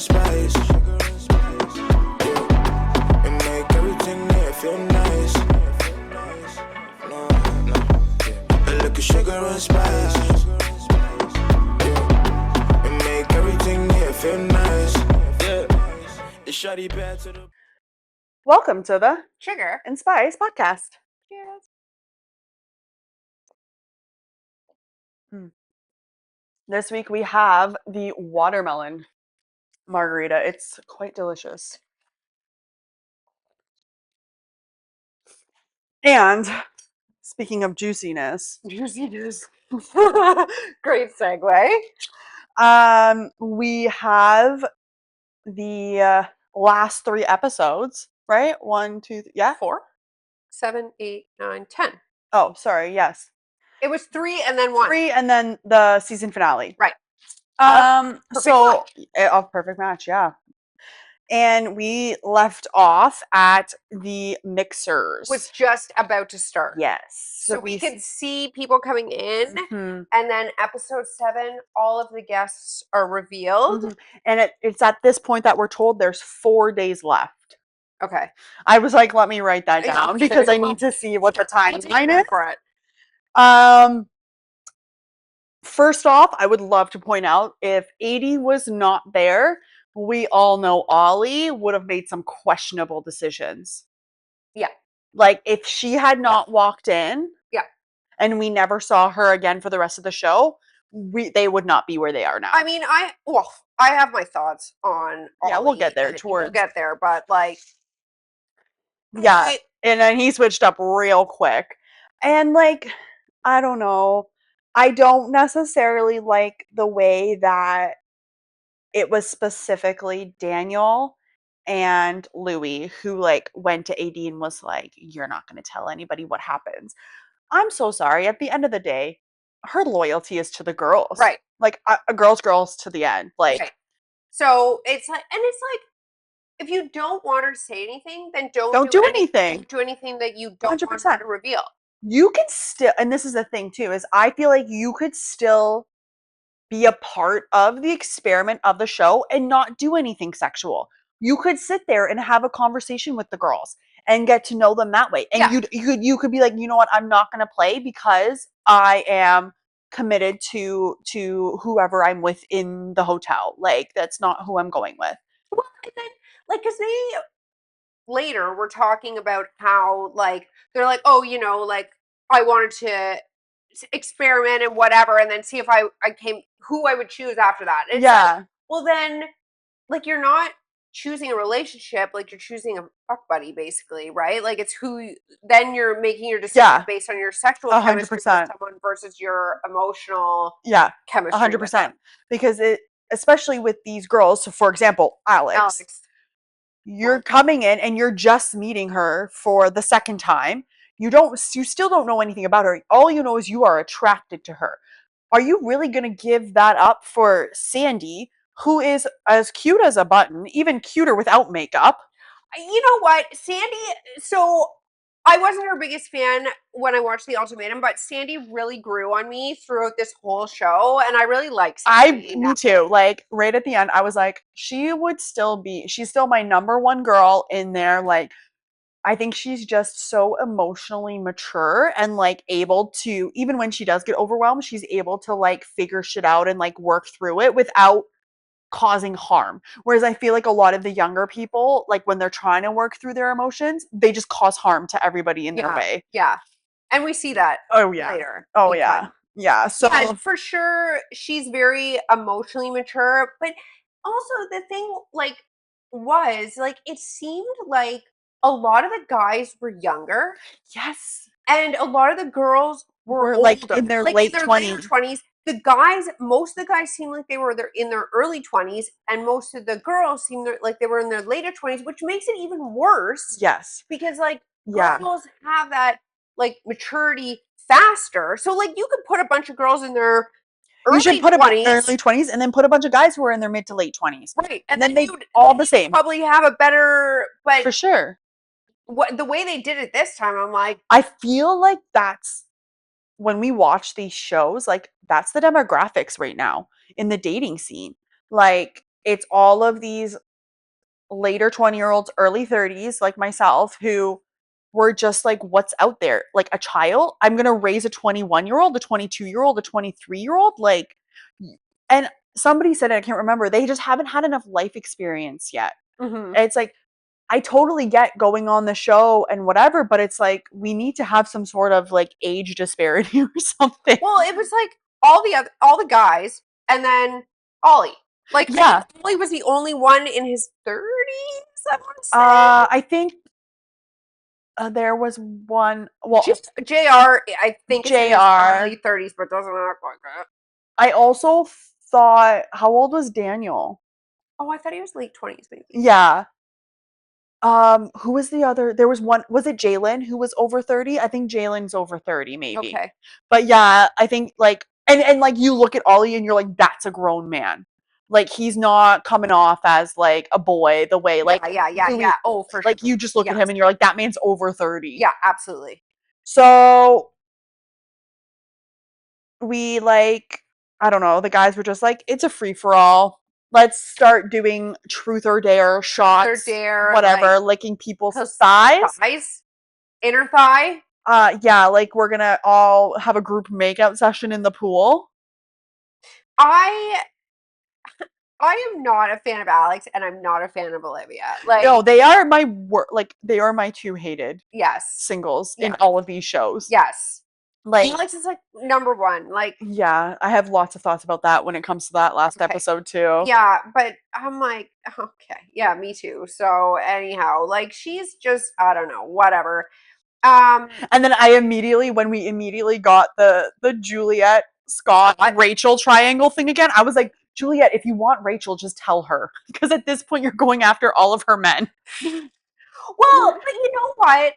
and spice. Yeah. And make everything there feel nice. No, no. Yeah. A little sugar and spice. Yeah. And make everything there feel nice. Yeah. It's shawty bad to the. Welcome to the Sugar and Spice podcast. Cheers. This week we have the watermelon margarita. It's quite delicious. And speaking of juiciness, Juiciness. Great segue. we have the last 3 episodes, right? 1, 2, yeah, 4. 7, 8, 9, 10. Oh, sorry. Yes, It was 3 and then 1. 3, and then the season finale. Right. Perfect match, yeah. And we left off at the mixers. Was just about to start. Yes. So we could see people coming in, Mhm. and then episode 7, all of the guests are revealed. Mhm. And it's at this point that we're told there's 4 days left. Okay. I was like, let me write that down Okay, because I well, need to see what the timeline is. For it. First off, I would love to point out if 80 was not there, we all know Ollie would have made some questionable decisions. Yeah. Like if she had not walked in, yeah, and we never saw her again for the rest of the show, they would not be where they are now. I mean, I have my thoughts on Ollie. Yeah, we'll get there We'll get there, but like, yeah, and then he switched up real quick, and like, I don't know. I don't necessarily like the way that it was specifically Daniel and Louis who like went to AD and was like, you're not going to tell anybody what happens. I'm so sorry. At the end of the day, her loyalty is to the girls. Right. Like a girl's to the end. Like, right. So it's like, if you don't want her to say anything, then don't do anything. Don't do anything that you don't 100%. want her to reveal. You can still, and this is the thing too, is I feel like you could still be a part of the experiment of the show and not do anything sexual. You could sit there and have a conversation with the girls and get to know them that way. And you could be like, you know what, I'm not going to play because I am committed to whoever I'm with in the hotel. Like that's not who I'm going with. Well, and then like because they later were talking about how like they're like, oh, you know, like I wanted to experiment and whatever, and then see if I came who I would choose after that. It's like, well then, like you're not choosing a relationship, like you're choosing a fuck buddy, basically, right? Like it's then you're making your decision based on your sexual chemistry with someone versus your emotional chemistry. 100%. Because especially with these girls, so for example, Alex. You're coming in and you're just meeting her for the second time. You still don't know anything about her. All you know is you are attracted to her. Are you really going to give that up for Sandy, who is as cute as a button, even cuter without makeup? You know what, Sandy, so I wasn't her biggest fan when I watched The Ultimatum, but Sandy really grew on me throughout this whole show, and I really like Sandy. Me too. Like, right at the end, I was like, she's still my number one girl in there. Like, I think she's just so emotionally mature and, like, able to, even when she does get overwhelmed, she's able to, like, figure shit out and, like, work through it without causing harm. Whereas I feel like a lot of the younger people, like when they're trying to work through their emotions, they just cause harm to everybody in their way. Yeah. And we see that later. Oh yeah. Yeah. So for sure she's very emotionally mature, but also the thing like was like it seemed like a lot of the guys were younger. Yes. And a lot of the girls were like older. in their late 20s. The guys, most of the guys seemed like they were in their early 20s, and most of the girls seemed like they were in their later 20s, which makes it even worse. Yes. Because like girls have that like maturity faster. So like you could put a bunch of girls in their early 20s and then put a bunch of guys who are in their mid to late 20s. Right. And then they all the same. Probably have a better, but for sure. The way they did it this time, I'm like, I feel like that's when we watch these shows, like that's the demographics right now in the dating scene. Like it's all of these later 20-year-olds, early 30s, like myself, who were just like, what's out there? Like a child? I'm going to raise a 21-year-old, a 22-year-old, a 23-year-old? Like, and somebody said it, I can't remember, they just haven't had enough life experience yet. Mhm. And it's like, I totally get going on the show and whatever, but it's like, we need to have some sort of like age disparity or something. Well, it was like all the guys, and then Ollie. Like, I Yeah. think Ollie was the only one in his 30s, I want to say. I think there was one. Well, JR, I think is in his JR. early 30s, but doesn't act like it. I also thought, how old was Daniel? Oh, I thought he was late 20s, maybe. Yeah. Who was the other? There was one. Was it Jalen who was over 30? I think Jalen's over 30, maybe. Okay. But yeah, I think like, and like you look at Ollie and you're like, that's a grown man. Like he's not coming off as like a boy the way like Yeah. Oh, for sure. like you just look at Yes. him and you're like, that man's over 30. Yeah, absolutely. So we like, I don't know, the guys were just like, it's a free for all. Let's start doing truth or dare shots, dare, whatever, like, licking people's thighs. Inner thigh. Yeah, like we're gonna all have a group makeout session in the pool. I am not a fan of Alex, and I'm not a fan of Olivia. Like, No, they are my like they are my two hated yes, singles in Yeah. all of these shows. yes. Like Alex is like number one. Like, yeah, I have lots of thoughts about that when it comes to that last Okay. episode too. yeah, but I'm like, okay, yeah, me too. So anyhow, like, she's just, I don't know, whatever. And then when we immediately got the Juliet, Scott, Rachel triangle thing again, I was like, Juliet, if you want Rachel, just tell her. Because at this point, you're going after all of her men. Well, but you know what?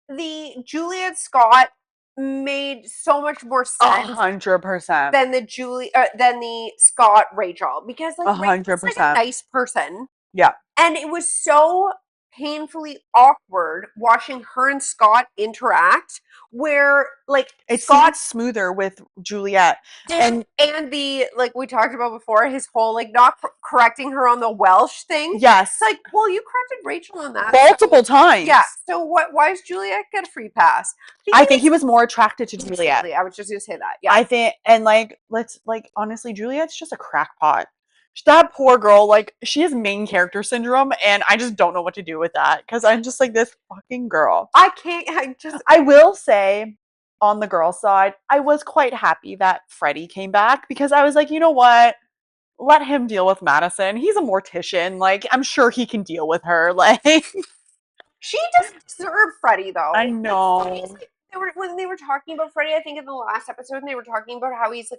The Juliet Scott made so much more sense 100%. than the Scott Rachel, because like Rachel's like a 100%. nice person. Yeah. And it was so painfully awkward watching her and Scott interact, where like It Scott seems smoother with Juliet. And the, like we talked about before, his whole like not correcting her on the Welsh thing. yes, It's like, well, you corrected Rachel on that multiple times. Yeah. So why does Juliet get a free pass? I think he was more attracted to Juliet. I was just gonna say that. Yeah. I think, and like, honestly, Juliet's just a crackpot. That poor girl, like, she has main character syndrome, and I just don't know what to do with that because I'm just like, this fucking girl. I will say, on the girl side, I was quite happy that Freddie came back because I was like, you know what? Let him deal with Madison. He's a mortician. Like, I'm sure he can deal with her. Like, she doesn't deserve Freddie, though. I know. When they were talking about Freddie, I think in the last episode, and they were talking about how he's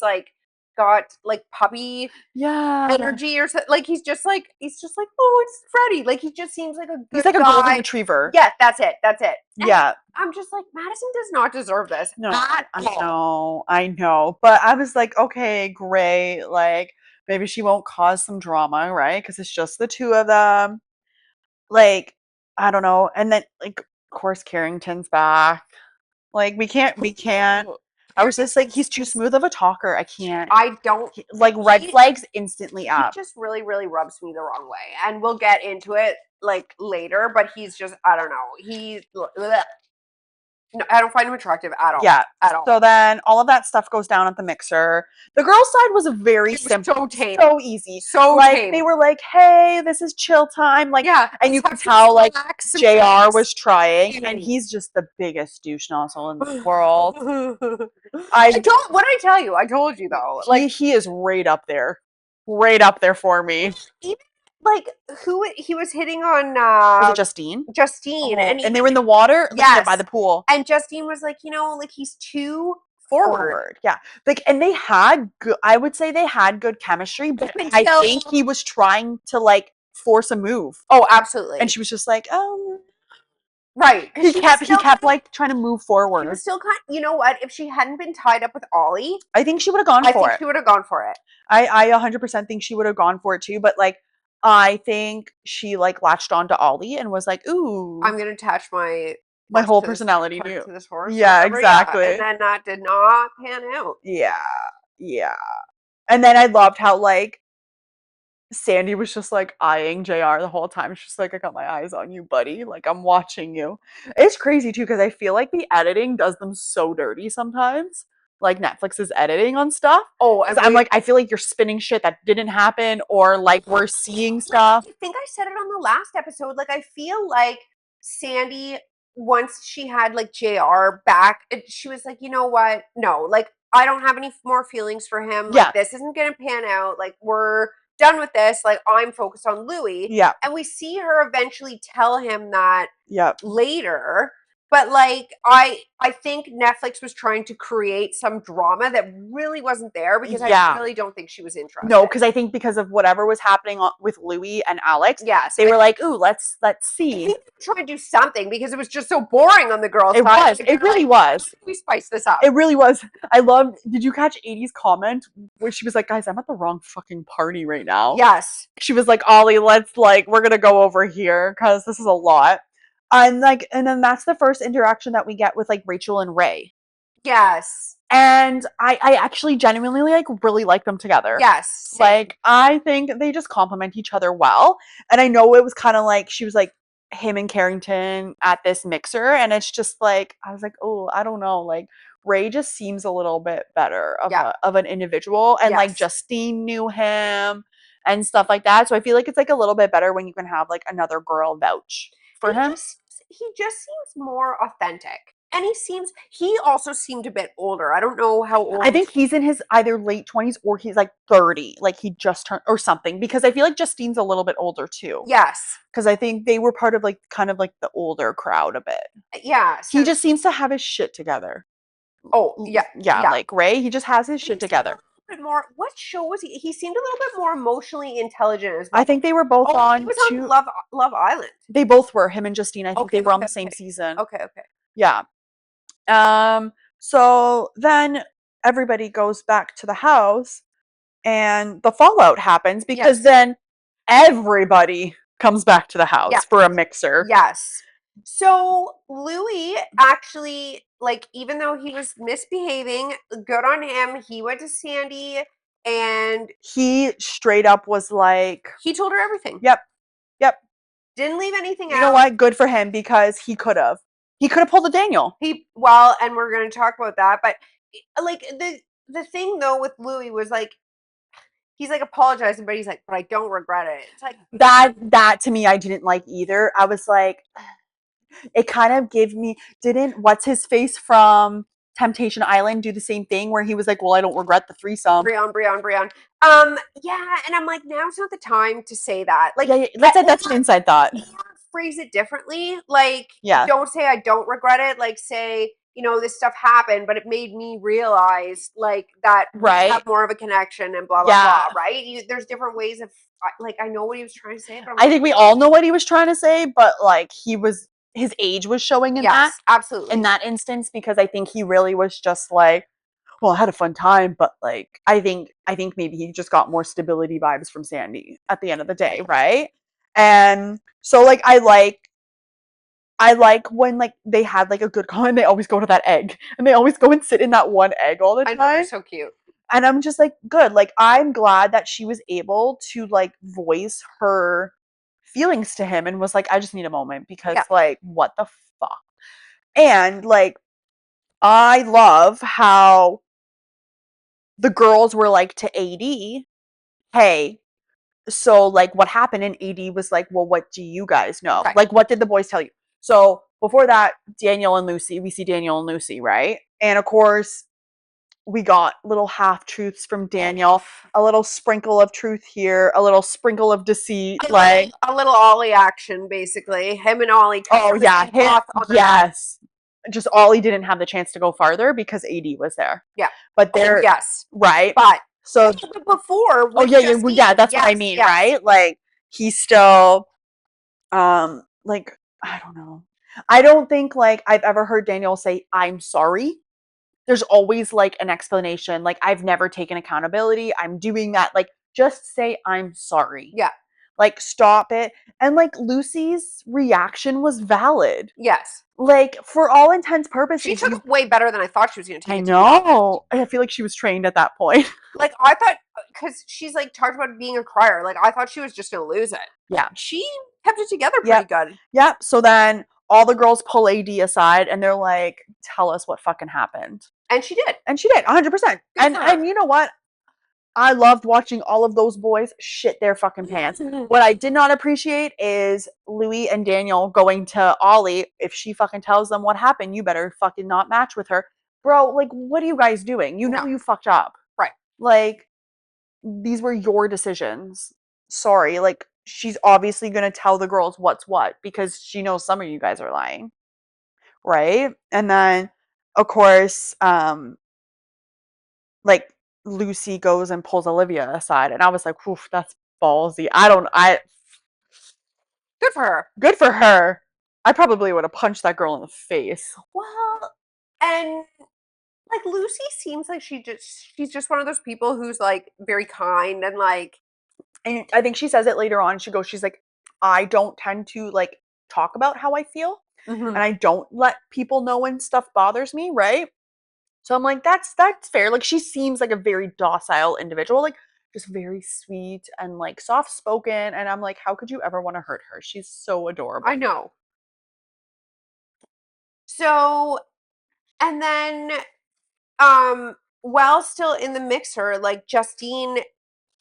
like got like puppy energy or something. Like he's just like, oh, it's Freddie. Like he just seems like a good He's like a guy. golden retriever. Yeah, that's it. And yeah. I'm just like, Madison does not deserve this. No, I know. But I was like, okay, great. Like maybe she won't cause some drama, right? Because it's just the two of them. Like, I don't know. And then like, of course, Carrington's back. Like we can't. I was just like, he's too smooth of a talker. I can't. I don't like red flags instantly up. He just really, really rubs me the wrong way, and we'll get into it like later. But he's just, I don't know. No, I don't find him attractive at all. Yeah, at all. So then all of that stuff goes down at the mixer. The girls' side was a very simple, so tame, so easy. So like tame. They were like, "Hey, this is chill time." Like, yeah, and you could tell like JR was trying, and he's just the biggest douche nozzle in the world. What did I tell you? I told you though. Like he is right up there for me. Even like who he was hitting on was it Justine? Justine, and they were in the water, yes, by the pool. And Justine was like, like he's too forward. Yeah, like, and they had good. I would say they had good chemistry, but I think he was trying to like force a move. Oh, absolutely. And she was just like, right. He kept like trying to move forward. She was still you know what? If she hadn't been tied up with Ollie, I think she would have gone for it. I think she would have gone for it. I 100% think she would have gone for it too. But like, I think she like latched on to Ollie and was like, "Ooh, I'm gonna attach my whole personality to this horse." Yeah, exactly. Yeah. And then that did not pan out. Yeah. And then I loved how like Sandy was just like eyeing JR the whole time. She's just like, I got my eyes on you, buddy. Like, I'm watching you. It's crazy too, because I feel like the editing does them so dirty sometimes. Like Netflix's editing on stuff. Oh, Because I'm like, I feel like you're spinning shit that didn't happen, or like we're seeing stuff. I think I said it on the last episode. Like, I feel like Sandy, once she had like JR back, she was like, you know what? No, like, I don't have any more feelings for him. Yeah. Like, this isn't going to pan out. Like, we're done with this. Like, I'm focused on Louis. Yeah. And we see her eventually tell him that Yeah. later. But like, I think Netflix was trying to create some drama that really wasn't there, because Yeah. I really don't think she was interested. No, because I think because of whatever was happening with Louis and Alex, yes, they were like, ooh, let's I see. think they were trying to do something, because it was just so boring on the girls' It side. was. Like, It really like, was. we spice this up. It really was. I loved. Did you catch 80's comment where she was like, guys, I'm at the wrong fucking party right now? Yes. She was like, Ollie, let's like, we're gonna go over here because this is a lot. And like, and then that's the first interaction that we get with like Rachel and Ray. Yes. And I actually genuinely like really like them together. Yes. Same. Like, I think they just complement each other well. And I know it was kind of like, she was like, him and Carrington at this mixer. And it's just like, I was like, oh, I don't know. Like, Ray just seems a little bit better of, Yeah. of an individual. And like, Yes. Justine knew him and stuff like that. So I feel like it's like a little bit better when you can have like another girl vouch for him. He just seems more authentic. And he also seemed a bit older. I don't know how old. I think he's in his either late 20s or he's like 30. Like he just turned or something. Because I feel like Justine's a little bit older too. Yes. Because I think they were part of like kind of like the older crowd a bit. Yeah. He just seems to have his shit together. Oh, yeah. Yeah. Like Ray, he just has his shit together. Bit more. What show was he? He seemed a little bit more emotionally intelligent as well. I think they were both on. He was on Love Island. They both were. Him and Justine. I think they were on the same season. Okay. Yeah. So then everybody goes back to the house, and the fallout happens because then everybody comes back to the house for a mixer. Yes. So Louis actually, like, even though he was misbehaving, good on him. He went to Sandy and he straight up was like, he told her everything. Yep. Didn't leave anything out. You know what? Good for him, because he could have pulled a Daniel. And we're going to talk about that. But like the thing though with Louis was like, he's like apologizing, but he's like, but I don't regret it. It's like that to me, I didn't like either. I was like, it kind of gave me, didn't what's his face from Temptation Island do the same thing where he was like, well, I don't regret the threesome. Brian. Yeah, and I'm like, now's not the time to say that. Like, that's an inside thought. Phrase it differently. Like, yeah, don't say I don't regret it. Like, say, you know, this stuff happened, but it made me realize like that we have more of a connection and blah blah blah. Right? There's different ways of like, I know what he was trying to say, but I think we all know what he was trying to say, but like his age was showing in that. Absolutely. In that instance, because I think he really was just like, well, I had a fun time, but like, I think maybe he just got more stability vibes from Sandy at the end of the day, right? And so like, I like when like they had like a good call and they always go to that egg and they always go and sit in that one egg all the time. I know, so cute. And I'm just like, good. Like, I'm glad that she was able to like voice her feelings to him and was like, I just need a moment because like, what the fuck? And like, I love how the girls were like to AD, hey, so like what happened? And AD was like, well, what do you guys know? Like, what did the boys tell you? So before that, we see Daniel and Lucy, right? And of course, we got little half truths from Daniel, a little sprinkle of truth here, a little sprinkle of deceit, like a little Ollie action, basically. Him and Ollie. Yes. Just Ollie didn't have the chance to go farther because AD was there. Yeah. But there, right. But so before, that's what I mean, right? Like he's still, like I don't know. I don't think like I've ever heard Daniel say, "I'm sorry." There's always like an explanation. Like, I've never taken accountability. I'm doing that. Like, just say, I'm sorry. Yeah. Like, stop it. And like, Lucy's reaction was valid. Yes. Like, for all intents purposes. She took it way better than I thought she was going to take it. I know. I feel like she was trained at that point. Like, I thought, because she's like talked about being a crier. Like I thought she was just gonna lose it. Yeah. She kept it together pretty Yep. good. Yep. So then all the girls pull AD aside and they're like, tell us what fucking happened. And she did. And she did, 100%. And you know what? I loved watching all of those boys shit their fucking pants. What I did not appreciate is Louis and Daniel going to Ollie. If she fucking tells them what happened, you better fucking not match with her. Bro, like, what are you guys doing? You know No. you fucked up. Right. Like, these were your decisions. Sorry. Like, she's obviously going to tell the girls what's what because she knows some of you guys are lying. Right? And then, of course, like, Lucy goes and pulls Olivia aside, and I was like, "Oof, that's ballsy." Good for her. Good for her. I probably would have punched that girl in the face. Well, and like Lucy seems like she's just one of those people who's like very kind and like. And I think she says it later on. She's like, "I don't tend to like talk about how I feel, and I don't let people know when stuff bothers me." Right? So I'm like, that's fair. Like she seems like a very docile individual, like just very sweet and like soft spoken. And I'm like, how could you ever want to hurt her? She's so adorable. I know. So, and then, while still in the mixer, like Justine,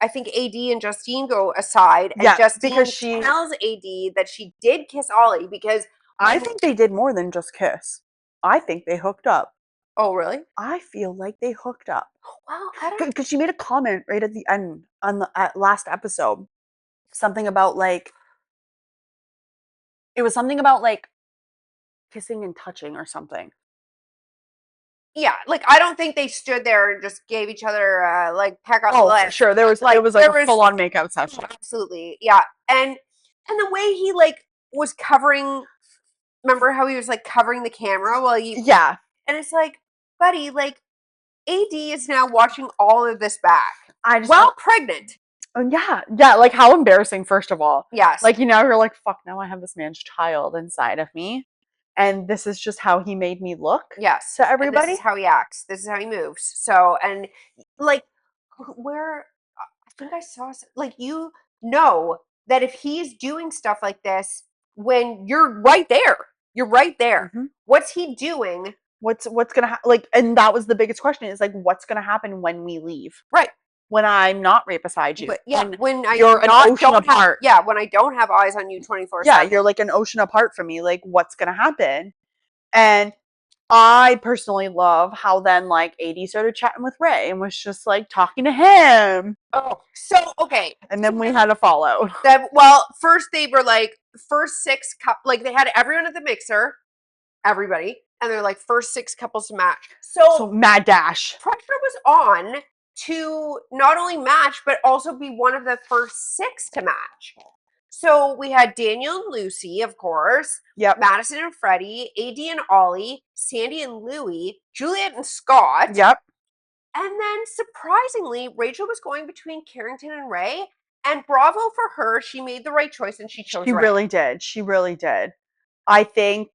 I think AD and Justine go aside, and Yeah, Justine because she tells AD that she did kiss Ollie because I think they did more than just kiss. I think they hooked up. Oh, really? I feel like they hooked up. Well, I don't. Because she made a comment right at the end on the last episode. Something about like it was something about like kissing and touching or something. Yeah, like I don't think they stood there and just gave each other like peck on the Oh, leg. for sure. There was Like, it was like a full on makeout session. Absolutely, yeah. And the way he like was covering. Remember how he was like covering the camera while you? Yeah. And it's like, buddy, like AD is now watching all of this back. I just While pregnant. Yeah, like how embarrassing, first of all. Yes. Like, you know, you're like, fuck, now I have this man's child inside of me. And this is just how he made me look Yes. to everybody. And this is how he acts. This is how he moves. So, and like, where I think I saw, like, you know that if he's doing stuff like this, when you're right there, what's he doing? What's gonna like, and that was the biggest question is like, what's gonna happen when we leave? Right. When I'm not right beside you. But yeah, when you're an ocean apart. When I don't have eyes on you 24/7. Yeah, you're like an ocean apart from me. Like, what's gonna happen? And I personally love how then like AD started chatting with Ray and was just like talking to him. Oh, so okay. And then we had a fallout. Well, first they were like first 6 like they had everyone at the mixer, everybody, and they're like first 6 couples to match. So mad dash. Pressure was on to not only match but also be one of the first 6 to match. So we had Daniel and Lucy, of course. Yep. Madison and Freddie, AD and Ollie, Sandy and Louie, Juliet and Scott. Yep. And then surprisingly, Rachel was going between Carrington and Ray. And bravo for her. She made the right choice and she chose Ray. She really did. She really did. I think,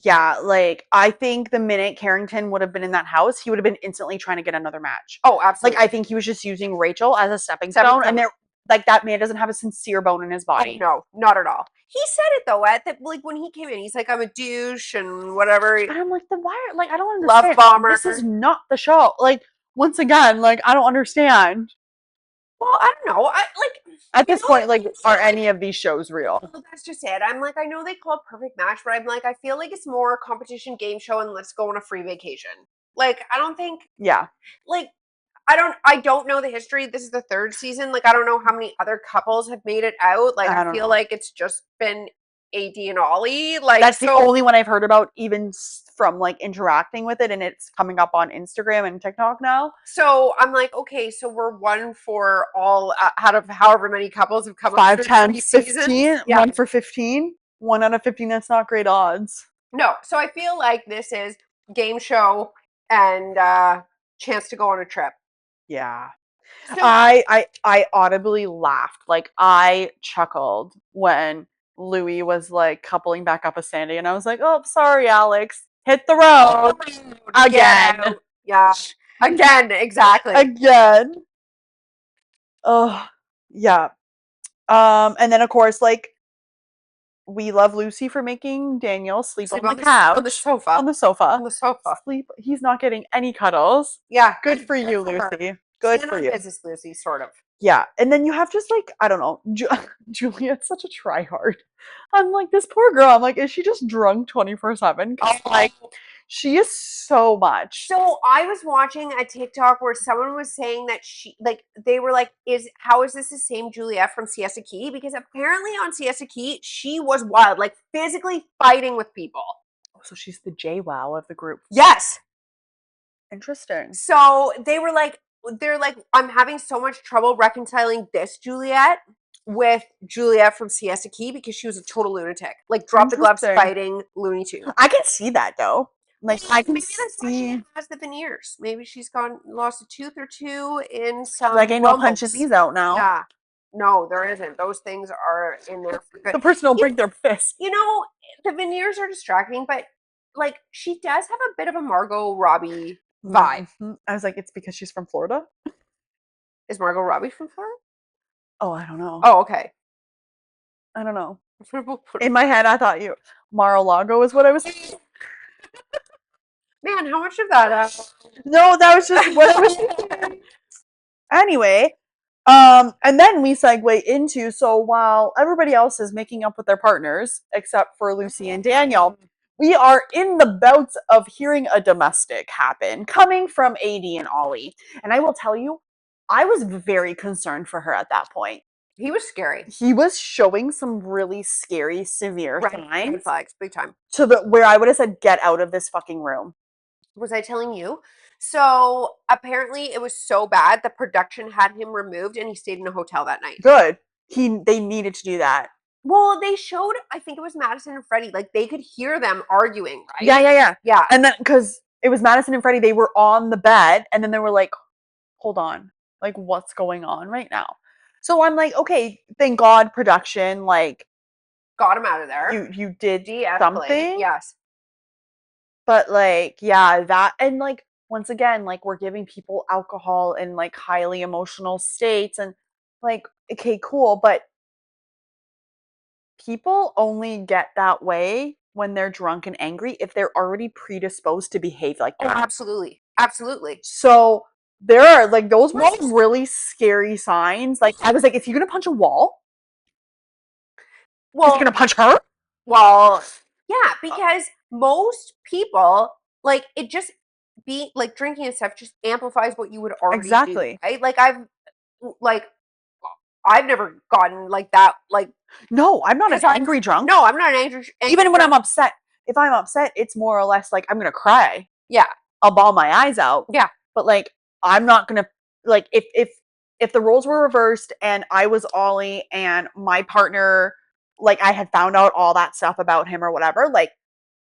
yeah, like, I think the minute Carrington would have been in that house, he would have been instantly trying to get another match. Oh, absolutely. Like, I think he was just using Rachel as a stepping stone. And there, like, that man doesn't have a sincere bone in his body. Oh, no, not at all. He said it though at the, like when he came in, he's like, I'm a douche and whatever. And I'm like, then why? Like, I don't understand. Love bomber. This is not the show. Like, once again, like, I don't understand. Well, I don't know. I like at this point, like, are any of these shows real? Well, that's just it. I'm like, I know they call it Perfect Match, but I'm like, I feel like it's more a competition game show and let's go on a free vacation. Like, I don't think. Yeah. Like, I don't know the history. This is the 3rd season. Like, I don't know how many other couples have made it out. Like, I feel like it's just been AD and Ollie. Like, that's the only one I've heard about, even from like interacting with it, and it's coming up on Instagram and TikTok now. So I'm like, okay, so we're 1 for all out of however many couples have come 5 up. 10 15. Yeah. 1 for 15. 1 out of 15. That's not great odds. No. So I feel like this is game show and chance to go on a trip. Yeah. So, I audibly laughed. Like, I chuckled when Louis was like coupling back up with Sandy, and I was like, oh, sorry, Alex. Hit the road again. Yeah. Again, exactly. Again. Oh, yeah. And then of course, like, we love Lucy for making Daniel sleep Sleep on the couch, on the sofa. on the sofa. On the sofa. Sleep. He's not getting any cuddles. Yeah. Good for you, for her. Lucy. Good Stand for on you. business, Lucy, sort of. Yeah, and then you have just like, I don't know, Juliet's such a tryhard. I'm like, this poor girl. I'm like, is she just drunk 24/7? Like, she is so much. So I was watching a TikTok where someone was saying that they were like, how is this the same Juliet from Siesta Key? Because apparently on Siesta Key, she was wild, like physically fighting with people. Oh, so she's the JWoww of the group. Yes. Interesting. So they're like, I'm having so much trouble reconciling this Juliet with Juliet from Siesta Key because she was a total lunatic. Like drop the gloves Interesting. fighting Looney Tunes. I can see that though. Like, I can Maybe that's why see. she has the veneers. Maybe she's lost a tooth or two in some Like, ain't no rumbles. punching these out now. Yeah. No, there isn't. Those things are in there for good. The person will break their fist. You know, the veneers are distracting, but like she does have a bit of a Margot Robbie vibe. Mhm. I was like, it's because she's from Florida? Is Margot Robbie from Florida? Oh, I don't know. Oh, okay. I don't know. In my head, I thought Mar-a-Lago is what I was saying. Man, how much of that? No, that was just what I was thinking. Anyway, and then we segue into, so while everybody else is making up with their partners, except for Lucy and Daniel, we are in the bouts of hearing a domestic happen coming from AD and Ollie. And I will tell you, I was very concerned for her at that point. He was scary. He was showing some really scary, severe Red signs flags, big time. to the where I would have said, get out of this fucking room. Was I telling you? So apparently it was so bad the production had him removed and he stayed in a hotel that night. Good. They needed to do that. Well, they showed, I think it was Madison and Freddie, like they could hear them arguing, right? Yeah. Yeah. And then because it was Madison and Freddie, they were on the bed, and then they were like, hold on, like, what's going on right now? So I'm like, okay, thank God production, like, Got him out of there. you did De-escalate. something. Yes. But like, yeah, that, and like, once again, like, we're giving people alcohol in like highly emotional states, and like, okay, cool, but people only get that way when they're drunk and angry if they're already predisposed to behave like Oh, that. absolutely. Absolutely. So there are like, those were some really scary signs. Like, I was like, is he gonna punch a wall? Is he gonna punch her? Well, yeah, because most people, like, it just be like drinking and stuff just amplifies what you would already Exactly. do, right? I've never gotten like that, like, No, I'm not an 'cause angry drunk. no, I'm not an angry Even when I'm drunk. upset, if I'm upset, it's more or less like I'm gonna cry. Yeah. I'll bawl my eyes out. Yeah. But like, I'm not gonna, like, if the roles were reversed and I was Ollie and my partner, like, I had found out all that stuff about him or whatever, like,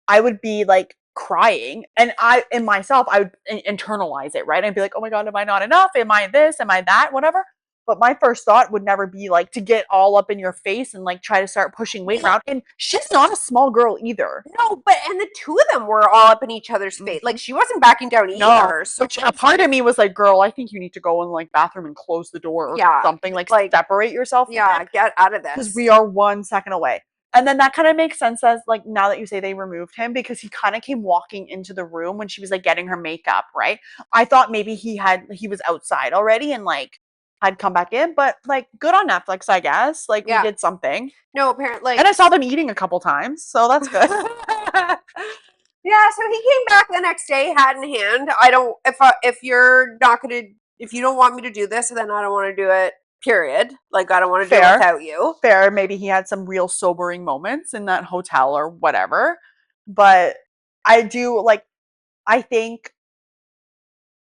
I would be like crying, and in myself, I would internalize it, right? I'd be like, oh my God, am I not enough? Am I this? Am I that? Whatever. But my first thought would never be like to get all up in your face and like try to start pushing weight around. And she's not a small girl either. No, but and the two of them were all up in each other's face. Like she wasn't backing down either. So Which a part of me was like, girl, I think you need to go in like bathroom and close the door or something. Like separate yourself. Yeah, get out of this. Because we are 1 second away. And then that kind of makes sense as like, now that you say they removed him, because he kind of came walking into the room when she was like getting her makeup, right? I thought maybe he was outside already and like had come back in, but like, good on Netflix, I guess. Like, we did something. No, apparently. And I saw them eating a couple times, so that's good. Yeah, so he came back the next day, hat in hand. If you're not gonna, if you don't want me to do this, then I don't want to do it. Period. Like, I don't want to do it without you. Fair. Maybe he had some real sobering moments in that hotel or whatever. But I do like, I think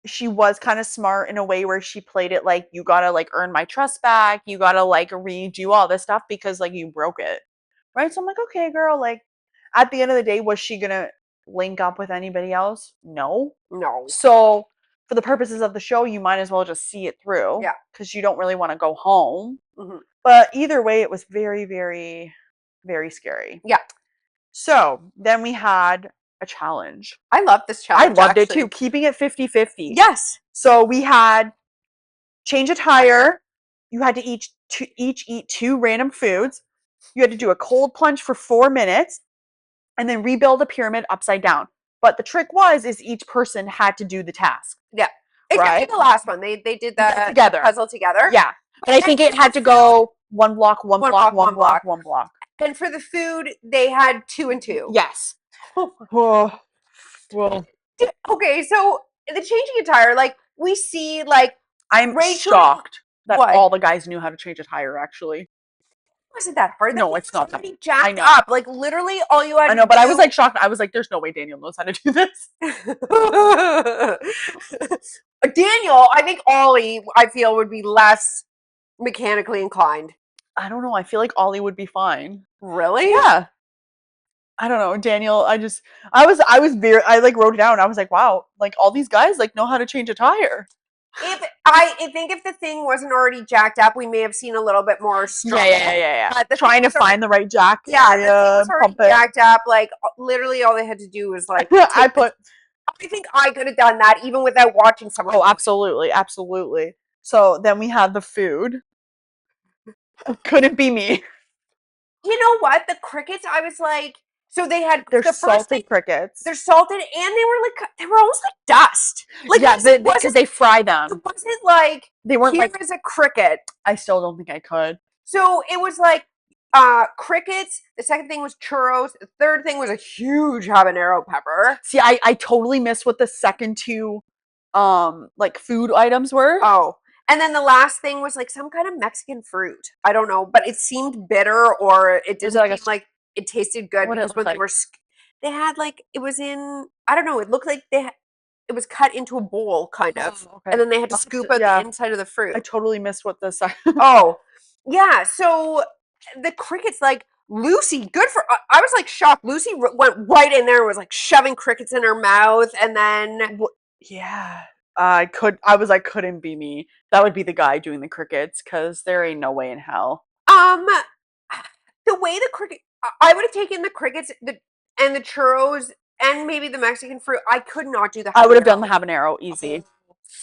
she was kind of smart in a way where she played it like, you gotta like earn my trust back. You gotta like redo all this stuff because like you broke it. Right? So I'm like, okay, girl, like, at the end of the day, was she gonna link up with anybody else? No. So for the purposes of the show, you might as well just see it through. Yeah. Because you don't really want to go home. Mm-hmm. But either way, it was very, very, very scary. Yeah. So then we had a challenge. I love this challenge. I loved it too. Keeping it 50-50. Yes. So we had change a tire, you had to each eat 2 random foods. You had to do a cold plunge for 4 minutes and then rebuild a pyramid upside down. But the trick is each person had to do the task. Yeah. Except Right? for the last one. They did the together. puzzle together. Yeah. And I think it had to go one block, one block, one block, one block. And for the food, they had 2 and 2. Yes. Whoa. Whoa. Okay, so the changing attire, like we see, like I'm Rachel- shocked that What? all the guys knew how to change a tire. Actually, wasn't that hard. No, That it's not that- already jacked I know. up. Like literally, all you had. I know, but I was like shocked. I was like, "There's no way Daniel knows how to do this." Daniel, I think Ollie, I feel would be less mechanically inclined. I don't know. I feel like Ollie would be fine. Really? Yeah. I don't know, Daniel. I like wrote it down. I was like, wow, like all these guys like know how to change a tire. I think if the thing wasn't already jacked up, we may have seen a little bit more struggle. Yeah. The Trying to find the right jack. Yeah, the thing area, was already pump it. jacked up. Like literally, all they had to do was like. I think I could have done that even without watching someone. Oh, absolutely. So then we had the food. Couldn't be me. You know what? The crickets, I was like, so they had They're the first salted thing, crickets. they're salted, and they were almost like dust. Like yeah, it because they fry it them. wasn't like They weren't here like. is a cricket. I still don't think I could. So it was like crickets. The second thing was churros. The third thing was a huge habanero pepper. See, I totally missed what the second 2 like food items were. Oh. And then the last thing was like some kind of Mexican fruit. I don't know, but it seemed bitter or it didn't like seem like it tasted good What because it when look they were they had like it was in I don't know, it looked like it was cut into a bowl kind of. Okay. And then they had to scoop out the inside of the fruit. I totally missed what the Oh. Yeah, so the crickets like Lucy, good for I was like shocked. Lucy went right in there and was like shoving crickets in her mouth and then yeah. Couldn't be me. That would be the guy doing the crickets because there ain't no way in hell. The way the cricket, I would have taken the crickets and the churros and maybe the Mexican fruit. I could not do the habanero. I would have done the habanero easy.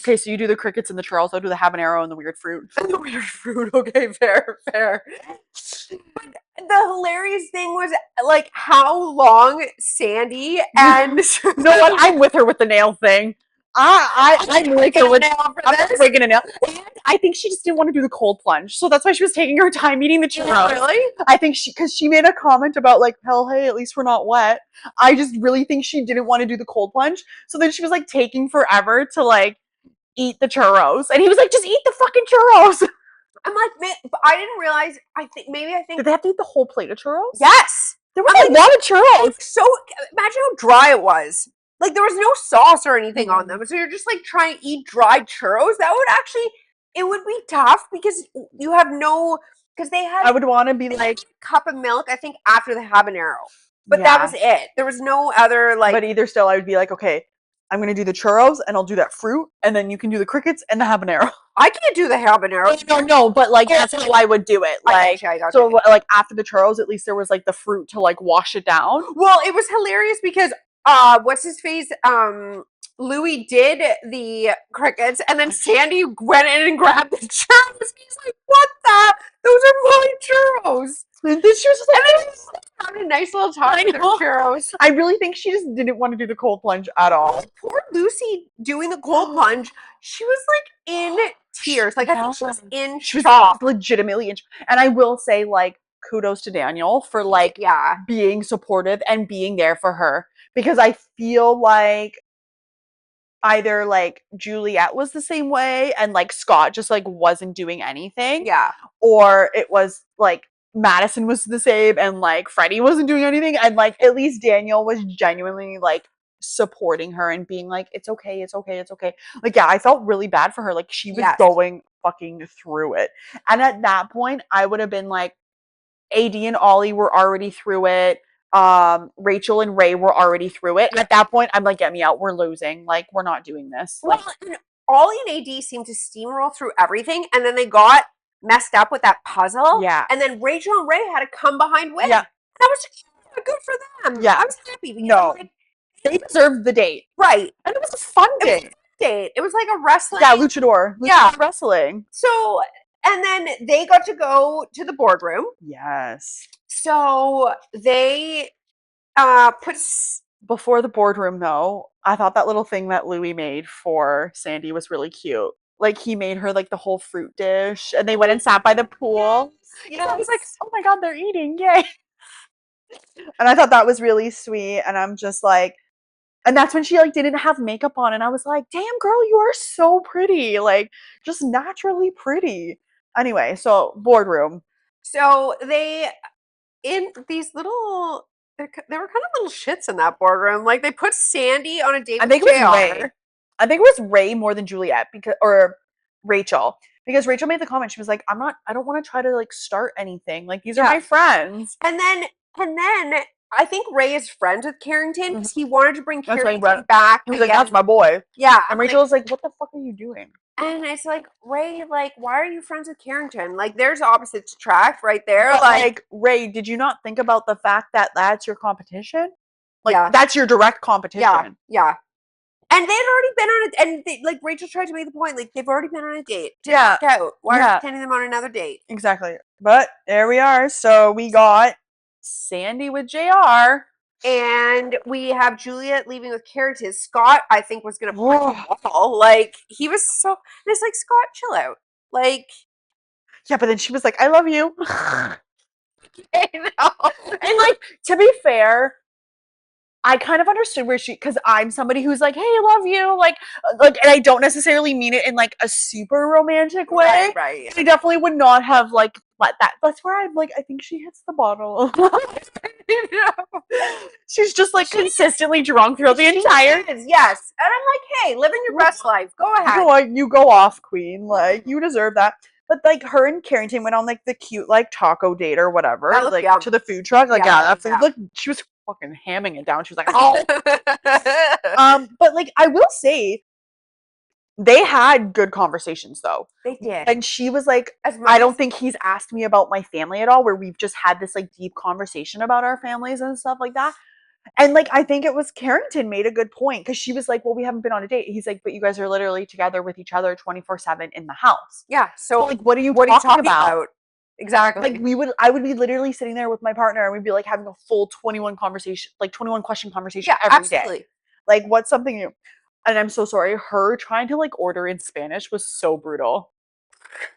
Okay, so you do the crickets and the churros. I'll do the habanero and the weird fruit. And the weird fruit. Okay, fair. But the hilarious thing was like how long Sandy and you know what? I'm with her with the nail thing. I'm with her with I'm breaking a nail. And I think she just didn't want to do the cold plunge, so that's why she was taking her time eating the churros. Really? I think because she made a comment about like, hell, hey, at least we're not wet. I just really think she didn't want to do the cold plunge, so then she was like taking forever to like eat the churros, and he was like, just eat the fucking churros. I'm like, but I didn't realize. I think. Did they have to eat the whole plate of churros? Yes. There was a lot of churros. So imagine how dry it was. Like there was no sauce or anything on them. So you're just like trying to eat dried churros. That would actually, it would be tough because you have because they had. I would want to be like a cup of milk, I think, after the habanero. But that was it. There was no other like. But either still, I would be like, okay, I'm going to do the churros and I'll do that fruit and then you can do the crickets and the habanero. I can't do the habanero. No, but like that's how I would do it. Like I got so, like after the churros, at least there was like the fruit to like wash it down. Well, it was hilarious because what's his face? Louis did the crickets, and then Sandy went in and grabbed the churros. He's like, "What the? Those are my churros!" And then she was just like, and then just having a nice little time with her churros. I really think she just didn't want to do the cold plunge at all. Poor Lucy doing the cold plunge. She was like in tears. Like I think she was in shock. Legitimately in shock. And I will say, like, kudos to Daniel for like being supportive and being there for her, because I feel like either like Juliet was the same way and like Scott just like wasn't doing anything, or it was like Madison was the same and like Freddie wasn't doing anything, and like at least Daniel was genuinely like supporting her and being like, it's okay. Like, yeah, I felt really bad for her. Like she was going fucking through it. And at that point I would have been like, AD and Ollie were already through it. Rachel and Ray were already through it. At that point, I'm like, get me out. We're losing. Like, we're not doing this. Like, well, Ollie and AD seemed to steamroll through everything, and then they got messed up with that puzzle. Yeah. And then Rachel and Ray had to come behind with. Yeah. And I was like, good for them. Yeah. I was happy. No. Like, they deserved the date. Right. And it was a fun date. It was like a wrestling. Yeah, luchador. Yeah. Wrestling. So, And then they got to go to the boardroom. Yes. So they put Before the boardroom, though, I thought that little thing that Louis made for Sandy was really cute. Like, he made her, like, the whole fruit dish, and they went and sat by the pool. Yes. And I was like, oh my god, they're eating, yay. And I thought that was really sweet, and I'm just like, and that's when she, like, didn't have makeup on, and I was like, damn, girl, you are so pretty. Like, just naturally pretty. Anyway, so, boardroom. So they, in these little, they were kind of little shits in that boardroom. Like they put Sandy on a date I with think it was JR. Ray. I think it was Ray more than Juliet or Rachel. Because Rachel made the comment, she was like, I don't want to try to like start anything. Like these are my friends. And then I think Ray is friends with Carrington because he wanted to bring That's why Carrington back. He was like, that's my boy. Yeah. And Rachel was like, what the fuck are you doing? And it's like, Ray, like, why are you friends with Carrington? Like, there's opposites attract right there. But, like, Ray, did you not think about the fact that that's your competition? Like, Yeah. that's your direct competition. Yeah. And they had already been on it, and like Rachel tried to make the point, like they've already been on a date. Didn't work out. Why are you sending them on another date? Exactly. But there we are. So we got Sandy with JR. And we have Juliet leaving with Carrington. Scott, I think, was gonna punch the wall. Like he was so. And it's like, Scott, chill out. Like, yeah, but then she was like, "I love you." I know. And like, to be fair, I kind of understood where because I'm somebody who's like, "Hey, I love you," like, and I don't necessarily mean it in like a super romantic way. Right. I definitely would not have like let that. That's where I'm like, I think she hits the bottle. She's just like consistently drunk throughout the entire. Yes, and I'm like, hey, living your best life. Go ahead. You know what? You go off, queen. Like you deserve that. But like her and Carrington went on like the cute like taco date or whatever, like yum. to the food truck. Like that food looked. She was fucking hamming it down. She was like, oh. But like I will say, they had good conversations though. They did. And she was like, I don't think he's asked me about my family at all. Where we've just had this like deep conversation about our families and stuff like that. And like I think it was Carrington made a good point because she was like, well, we haven't been on a date. He's like, but you guys are literally together with each other 24/7 in the house. Yeah. So like, what are you talking about? Exactly. Like I would be literally sitting there with my partner and we'd be like having a full 21 conversation, like 21 question conversation every day. Like what's something new? And I'm so sorry, her trying to like order in Spanish was so brutal.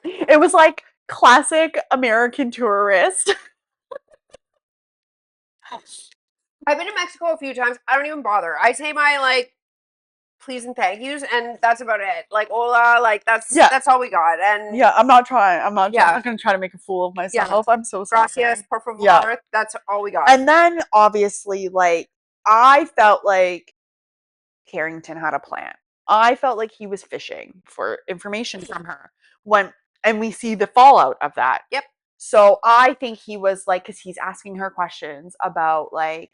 It was like classic American tourist. I've been to Mexico a few times. I don't even bother. I say my like please and thank yous, and that's about it. Like hola, like that's all we got. And yeah, I'm not gonna try to make a fool of myself. I'm so sorry. Gracias, por favor. That's all we got. And then obviously, like I felt like Carrington had a plan. I felt like he was fishing for information from her and we see the fallout of that. Yep. So I think he was like, because he's asking her questions about like,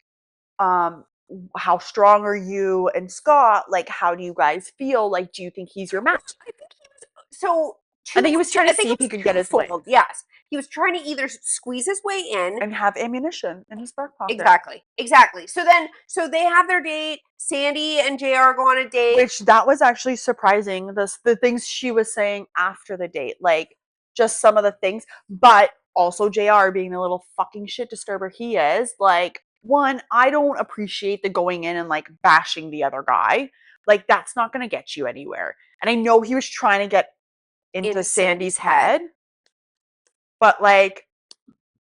how strong are you and Scott? Like, how do you guys feel? Like, do you think he's your match? I think he was so. I think he was trying to see if he could get his way. Yes, he was trying to either squeeze his way in and have ammunition in his back pocket. Exactly. So they have their date. Sandy and JR go on a date, which that was actually surprising. The things she was saying after the date, like just some of the things, but also JR being the little fucking shit disturber he is. Like, one, I don't appreciate the going in and like bashing the other guy. Like, that's not gonna get you anywhere. And I know he was trying to get into Sandy's head. But like,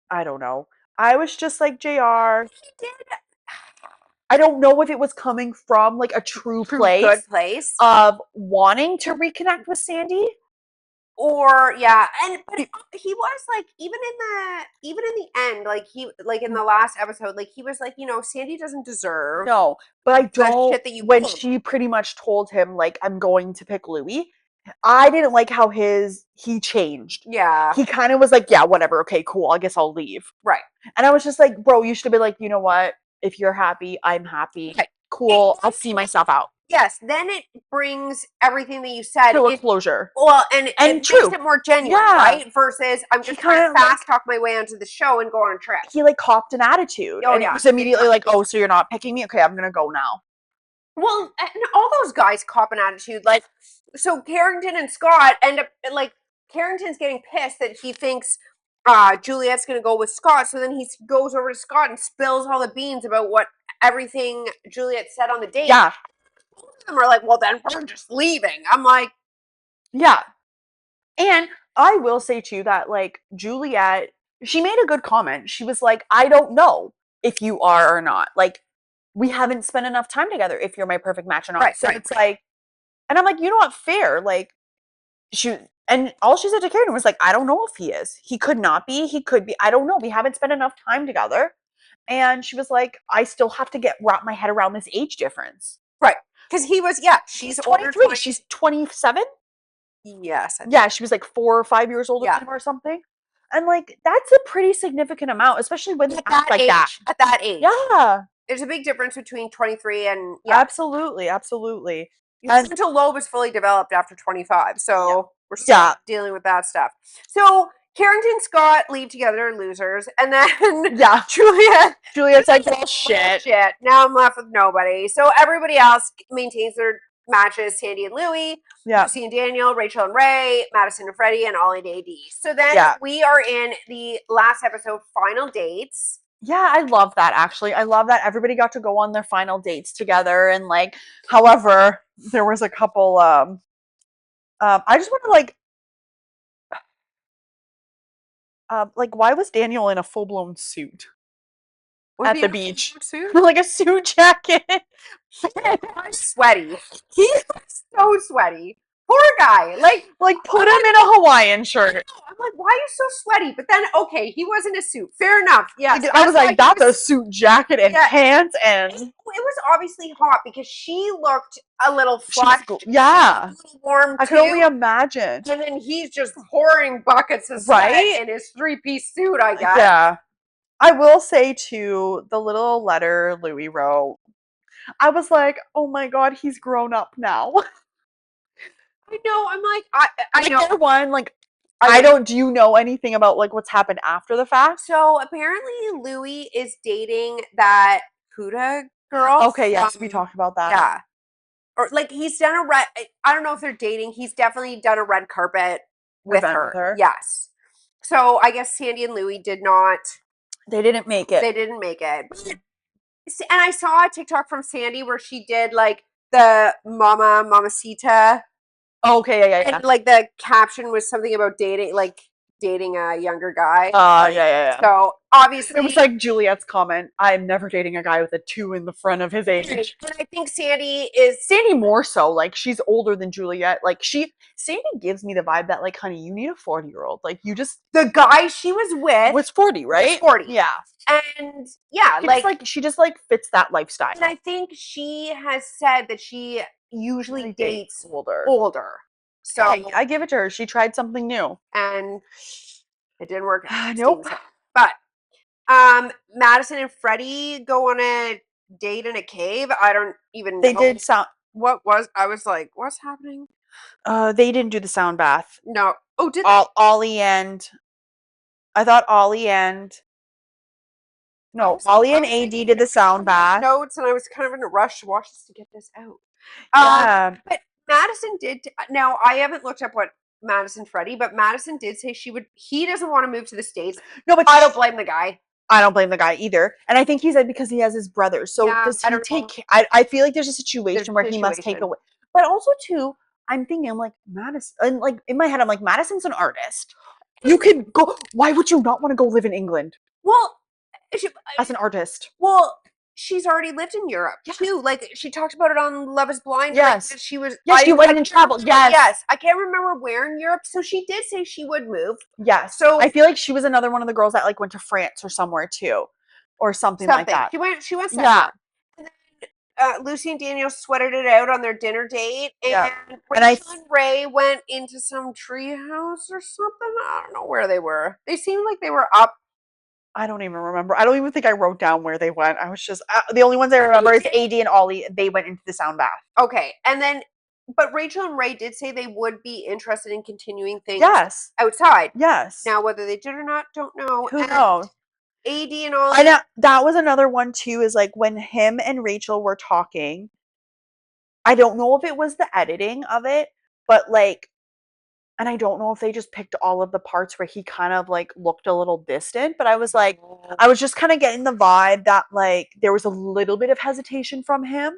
I don't know. I was just like, JR. He did. I don't know if it was coming from like a true place, good place of wanting to reconnect with Sandy, or but he was like even in the end, like he like in the last episode, like he was like, you know, Sandy doesn't deserve but I don't. Shit that you when she pretty much told him like I'm going to pick Louis, I didn't like how he changed. Yeah, he kind of was like, yeah, whatever, okay, cool, I guess I'll leave. Right. And I was just like, bro, you should have been like, you know what? If you're happy, I'm happy. Okay. Cool. I'll see myself out. Yes. Then it brings everything that you said to a closure. Well, and it makes it more genuine, right? Versus I'm just trying to fast talk my way onto the show and go on a trip. He like copped an attitude. And it was immediately like, oh, so you're not picking me? Okay, I'm gonna go now. Well, and all those guys cop an attitude. Like, so Carrington and Scott end up like Carrington's getting pissed that he thinks Juliet's going to go with Scott. So then he goes over to Scott and spills all the beans about what everything Juliet said on the date. Yeah. Both of them are like, well, then we're just leaving. I'm like, yeah. And I will say too that like Juliet, she made a good comment. She was like, I don't know if you are or not. Like, we haven't spent enough time together if you're my perfect match or not. Right, so right. it's like, and I'm like, you know what, fair. Like, and all she said to Karen was like, I don't know if he is. He could not be. He could be. I don't know. We haven't spent enough time together. And she was like, I still have to wrap my head around this age difference. Right. Because he was, she's 23. She's 27. Yes. Yeah, she was like 4 or 5 years older than him or something. And like, that's a pretty significant amount, especially when they act like age, that. At that age. Yeah. There's a big difference between 23 and Absolutely, absolutely. Until lobe is fully developed after 25. So we're still dealing with that stuff. So Carrington and Scott leave together, losers, and then Juliet's like, well, shit. Now I'm left with nobody. So everybody else maintains their matches: Sandy and Louie, Lucy and Daniel, Rachel and Ray, Madison and Freddie, and Ollie and AD. So then we are in the last episode, final dates. Yeah, I love that actually. I love that everybody got to go on their final dates together, and like, however, there was a couple I just want to like why was Daniel in a full-blown suit at the beach? Like a suit jacket. Sweaty. He was so sweaty. Poor guy. Like put him in a Hawaiian shirt. I'm like, why are you so sweaty? But then, okay, he was in a suit. Fair enough. Yes. I was like, that's a suit jacket and pants, and it was obviously hot because she looked a little flushed. Yeah. A little warm. I can only imagine. And then he's just pouring buckets of sweat in his 3-piece suit, I guess. Yeah. I will say too, the little letter Louis wrote, I was like, oh my god, he's grown up now. I know. I'm like, I know. One, like, I don't. Do you know anything about like what's happened after the fact? So apparently, Louis is dating that Huda girl. Okay, yes, we talked about that. Yeah, or like he's done a red. I don't know if they're dating. He's definitely done a red carpet with her. Yes. So I guess Sandy and Louis did not. They didn't make it. They didn't make it. And I saw a TikTok from Sandy where she did like the mamacita. Okay, yeah. And like the caption was something about dating a younger guy. Yeah. So obviously it was like Juliet's comment, I'm never dating a guy with a 2 in the front of his age. And I think Sandy more so, like she's older than Juliet. Like Sandy gives me the vibe that like, honey, you need a 40-year-old. Like you just the guy she was with was 40, right? Was 40. Yeah. And yeah, she just fits that lifestyle. And I think she has said that she usually dates older. So I give it to her. She tried something new. And it didn't work. Nope. But Madison and Freddie go on a date in a cave. I don't even know. They did sound I was like, what's happening? They didn't do the sound bath. No. Oh, did Ollie and I thought Ollie and Ollie and AD did the sound bath. Notes, and I was kind of in a rush to watch this to get this out. But Madison did. Now I haven't looked up what Madison Freddie, but Madison did say he doesn't want to move to the States. No, but I don't blame the guy. I don't blame the guy either. And I think he said because he has his brother. So does he take I feel like there's a situation where he must take away. But also too, I'm thinking like Madison, and like in my head, I'm like, Madison's an artist. You could go, why would you not want to go live in England? Well, as an artist. Well, she's already lived in Europe too. Like she talked about it on Love Is Blind. Yes, like, she was. Yes, she went and traveled. Yes, I can't remember where in Europe. So she did say she would move. Yes. So I feel like she was another one of the girls that like went to France or somewhere too, or something. Like that. She went. Somewhere. Yeah. And then Lucy and Daniel sweated it out on their dinner date, and Rachel and Ray went into some treehouse or something. I don't know where they were. They seemed like they were up. I don't even remember. I don't even think I wrote down where they went. I was just the only ones I remember is AD and Ollie. They went into the sound bath. Okay, and then but Rachel and Ray did say they would be interested in continuing things. Yes. Outside. Yes. Now whether they did or not, don't know. Who knows? AD and Ollie. I know that was another one too. Is like when him and Rachel were talking. I don't know if it was the editing of it, but like And I don't know if they just picked all of the parts where he kind of like looked a little distant, but I was like, I was just kind of getting the vibe that like there was a little bit of hesitation from him,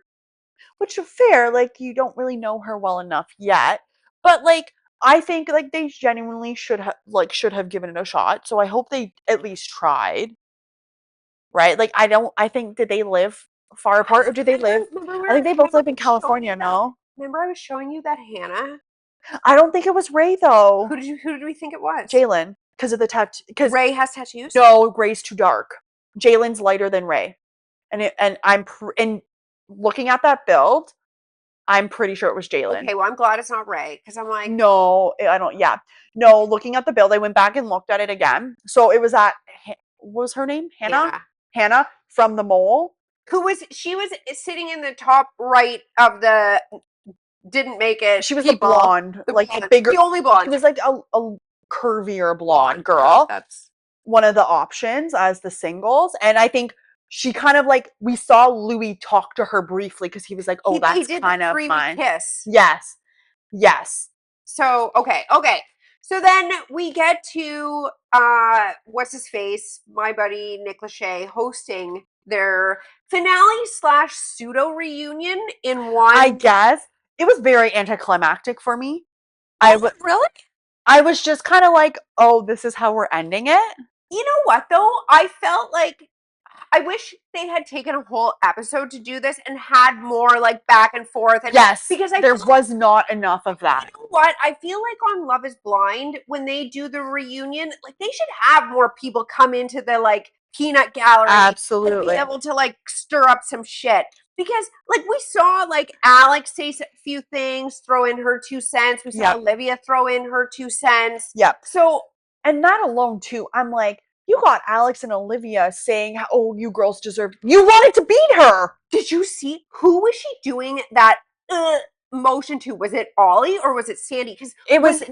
which is fair. Like you don't really know her well enough yet, but like I think like they genuinely should have given it a shot. So I hope they at least tried. Right? Like I think did they live far apart or do they live? I think they both live in California. No, Remember I was showing you that Hannah? I don't think it was Ray though. Who did we think it was? Jalen, because of the tattoo. Because Ray has tattoos? no, Ray's too dark. Jalen's lighter than Ray, and and looking at that build, I'm pretty sure it was Jalen. Okay, well I'm glad it's not Ray because I'm like no, I don't. Yeah, no. Looking at the build, I went back and looked at it again. So it was at what was her name? Hannah. Hannah from the mole. She was sitting in the top right of the didn't make it. She was the blonde, like the bigger, the only blonde. She was like a curvier blonde girl. That's one of the options as the singles, and I think she kind of like we saw Louis talk to her briefly because he was like, "Oh, that's kind of fine." Kiss. Yes, yes. So okay. So then we get to what's his face, my buddy Nick Lachey, hosting their finale / pseudo reunion in one. I guess it was very anticlimactic for me. Really? I was just kind of like, oh, this is how we're ending it. You know what though? I felt like I wish they had taken a whole episode to do this and had more like back and forth. And yes, because there was not enough of that. You know what? I feel like on Love is Blind, when they do the reunion, like they should have more people come into the like peanut gallery. Absolutely. And be able to like stir up some shit. Because like we saw like Alex say a few things, throw in her 2 cents. We saw Olivia throw in her 2 cents. Yep. So, and that alone too, I'm like, you got Alex and Olivia saying, "Oh, you girls deserve." You wanted to beat her. Did you see who was she doing that motion to? Was it Ollie or was it Sandy? Because it was